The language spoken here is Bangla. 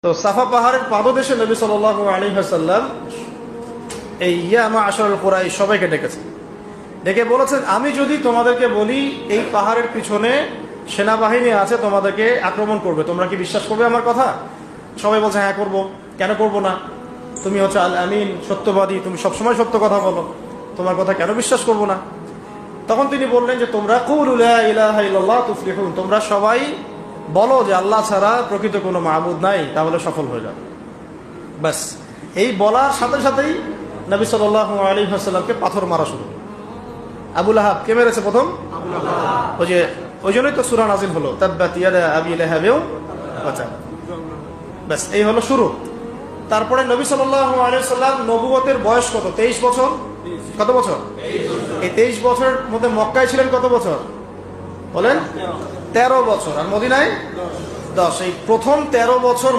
তো সাফা পাহাড়ের পাদদেশে নবী সাল্লাল্লাহু আলাইহি ওয়াসাল্লাম এই ইয়া মা'আশারুল কুরাইশ সবাইকে ডেকেছেন, ডেকে বলেছেন, আমি যদি তোমাদেরকে বলি এই পাহাড়ের পিছনে সেনাবাহিনী আছে, তোমাদেরকে আক্রমণ করবে, তোমরা কি বিশ্বাস করবে আমার কথা? সবাই বলছে হ্যাঁ করবো, কেন করবো না, তুমি হচ্ছে আল আমিন, সত্যবাদী, তুমি সবসময় সত্য কথা বলো, তোমার কথা কেন বিশ্বাস করবো না? তখন তিনি বললেন যে তোমরা কুলু লা ইলাহা ইল্লাল্লাহ তুফলিহুন, তোমরা সবাই বলো যে আল্লাহ ছাড়া প্রকৃত কোনো মাবুদ নাই, তাহলে সফল হয়ে যাবে। ব্যাস, এই বলার সাথে সাথেই নবী সাল্লাল্লাহু আলাইহি ওয়াসাল্লামকে পাথর মারা শুরু। আবু লাহাব কে মেরেছে প্রথম? ওই জন্যই তো সূরা নাযিল হলো, তাব্বাত ইয়াদা আবি লাহাবিন ওয়া তাব। ব্যাস, এই হলো শুরু। তারপরে নবী সাল্লাল্লাহু আলাইহি ওয়াসাল্লাম নবুয়তের বয়স কত? 23 বছর। কত বছর? এই 23 বছরের মধ্যে মক্কায় ছিলেন কত বছর বলেন? 13 বছর। আর মদিনায় 10। এই প্রথম 13 বছর